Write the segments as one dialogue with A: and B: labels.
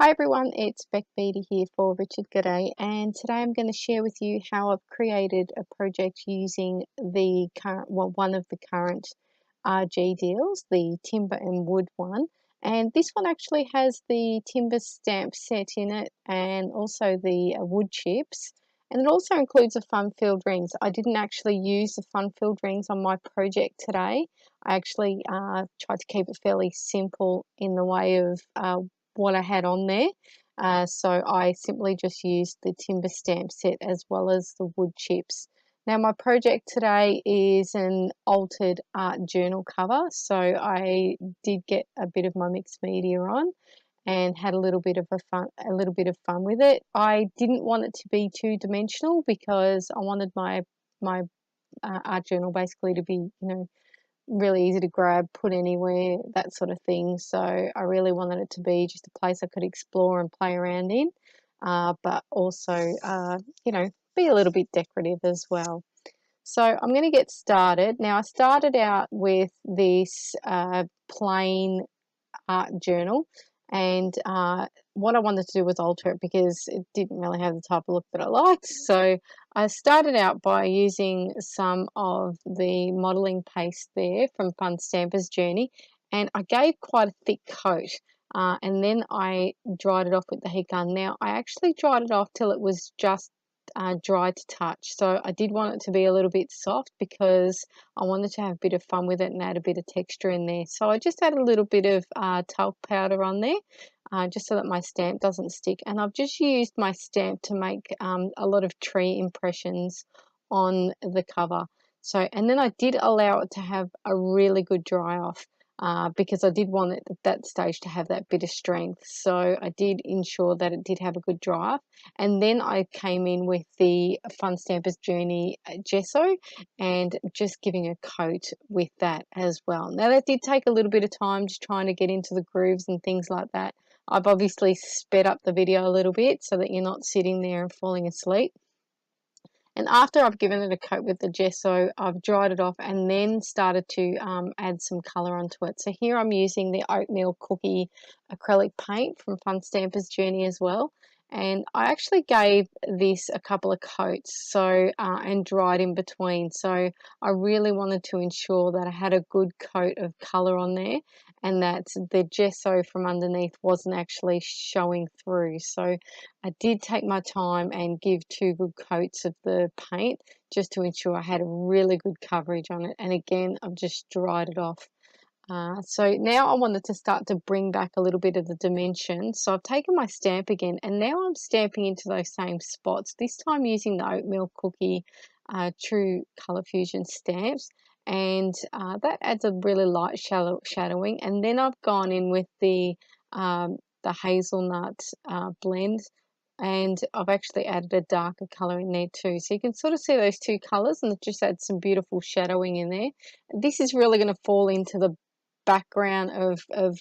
A: Hi everyone, it's Beck Beattie here for Richard G'day, and today I'm going to share with you how I've created a project using one of the current RG deals, the timber and wood one. And this one actually has the timber stamp set in it and also the wood chips. And it also includes the fun-filled rings. I didn't actually use the fun-filled rings on my project today. I actually tried to keep it fairly simple in the way of what I had on there. So I simply just used the timber stamp set as well as the wood chips. Now my project today is an altered art journal cover, so I did get a bit of my mixed media on and had a little bit of fun with it. I didn't want it to be too dimensional because I wanted my art journal basically to be, really easy to grab, put anywhere, that sort of thing. So I really wanted it to be just a place I could explore and play around in, but also, be a little bit decorative as well. So I'm going to get started. Now I started out with this plain art journal, and what I wanted to do was alter it because it didn't really have the type of look that I liked. So I started out by using some of the modelling paste there from Fun Stamper's Journey, and I gave quite a thick coat. And then I dried it off with the heat gun. Now I actually dried it off till it was just dry to touch. So I did want it to be a little bit soft because I wanted to have a bit of fun with it and add a bit of texture in there. So I just add a little bit of talc powder on there, just so that my stamp doesn't stick. And I've just used my stamp to make a lot of tree impressions on the cover. So, and then I did allow it to have a really good dry off. Because I did want it at that stage to have that bit of strength. So I did ensure that it did have a good dry off. And then I came in with the Fun Stamper's Journey gesso and just giving a coat with that as well. Now that did take a little bit of time, just trying to get into the grooves and things like that. I've obviously sped up the video a little bit so that you're not sitting there and falling asleep. And after I've given it a coat with the gesso, I've dried it off and then started to add some colour onto it. So here I'm using the oatmeal cookie acrylic paint from Fun Stamper's Journey as well. And I actually gave this a couple of coats, and dried in between. So I really wanted to ensure that I had a good coat of colour on there and that the gesso from underneath wasn't actually showing through. So I did take my time and give 2 good coats of the paint just to ensure I had a really good coverage on it. And again, I've just dried it off. So now I wanted to start to bring back a little bit of the dimension. So I've taken my stamp again and now I'm stamping into those same spots, this time using the oatmeal cookie True Colour Fusion stamps. And that adds a really light shadowing. And then I've gone in with the hazelnut blend, and I've actually added a darker colour in there too. So you can sort of see those 2 colours and it just adds some beautiful shadowing in there. This is really going to fall into the background of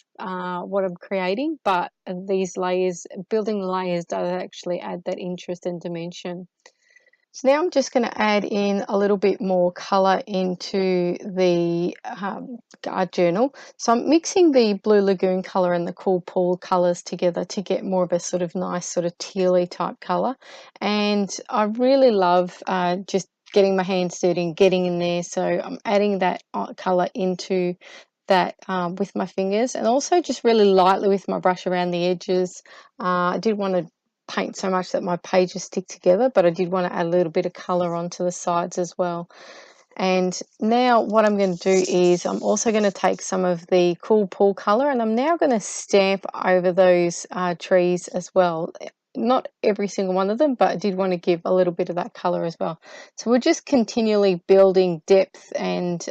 A: what I'm creating, but these layers, building the layers does actually add that interest and dimension. So now I'm just going to add in a little bit more colour into the art journal. So I'm mixing the Blue Lagoon colour and the Cool Pool colours together to get more of a sort of nice sort of tealy type colour. And I really love just getting my hands dirty and getting in there. So I'm adding that colour into that with my fingers, and also just really lightly with my brush around the edges. I did want to paint so much that my pages stick together, but I did want to add a little bit of colour onto the sides as well. And now what I'm going to do is I'm also going to take some of the Cool Pool colour and I'm now going to stamp over those trees as well. Not every single one of them, but I did want to give a little bit of that colour as well. So we're just continually building depth and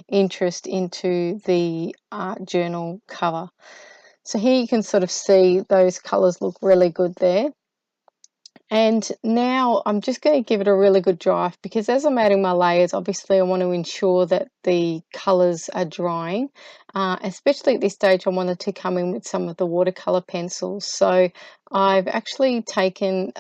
A: interest into the art journal cover. So here you can sort of see those colours look really good there. And now I'm just going to give it a really good dry off because as I'm adding my layers, obviously I want to ensure that the colours are drying. Especially at this stage, I wanted to come in with some of the watercolour pencils. So I've actually taken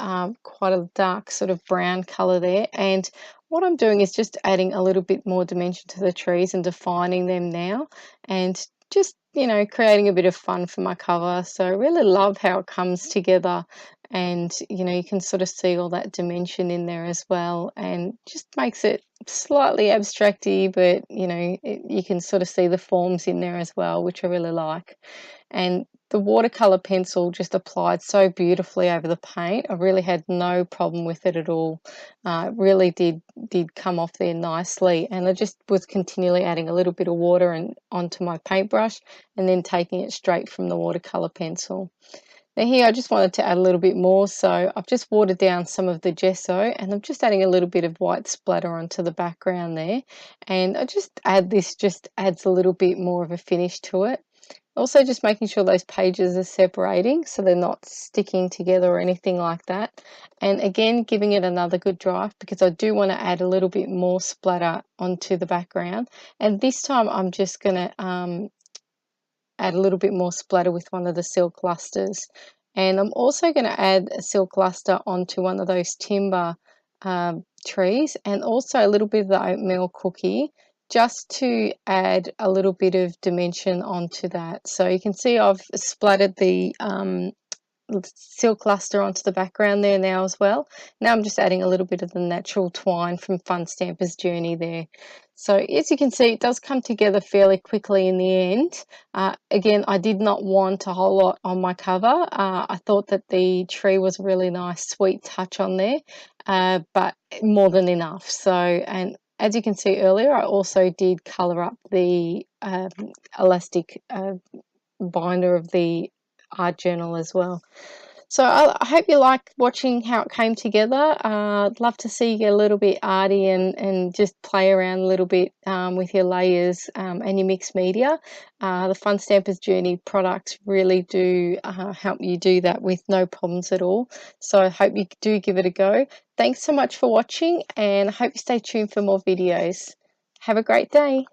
A: quite a dark sort of brown colour there. And what I'm doing is just adding a little bit more dimension to the trees and defining them now. And
B: just, you know, creating a bit of fun for my cover. So I really love how it comes together, and, you know, you can sort of see all that dimension in there as well, and just makes it slightly abstracty, but, you know, you can sort of see the forms in there as well, which I really like. And the watercolor pencil just applied so beautifully over the paint. I really had no problem with it at all. It really did come off there nicely, and I just was continually adding a little bit of water and onto my paintbrush, and then taking it straight from the watercolor pencil. Now here I just wanted to add a little bit more, so I've just watered down some of the gesso, and I'm just adding a little bit of white splatter onto the background there, and I just add this, just adds a little bit more of a finish to it. Also just making sure those pages are separating so they're not sticking together or anything like that. And again, giving it another good dry, because I do want to add a little bit more splatter onto the background. And this time I'm just going to add a little bit more splatter with one of the silk lusters. And I'm also going to add a silk luster onto one of those timber trees, and also a little bit of the oatmeal cookie, just to add a little bit of dimension onto that. So you can see I've splattered the silk luster onto the background there now as well. Now I'm just adding a little bit of the natural twine from Fun Stamper's Journey there. So as you can see, it does come together fairly quickly in the end. Again, I did not want a whole lot on my cover. I thought that the tree was a really nice sweet touch on there, but more than enough. So, and as you can see earlier, I also did colour up the elastic binder of the art journal as well. So I hope you like watching how it came together. I'd love to see you get a little bit arty and just play around a little bit with your layers and your mixed media. The Fun Stampers Journey products really do help you do that with no problems at all. So I hope you do give it a go. Thanks so much for watching, and I hope you stay tuned for more videos. Have a great day.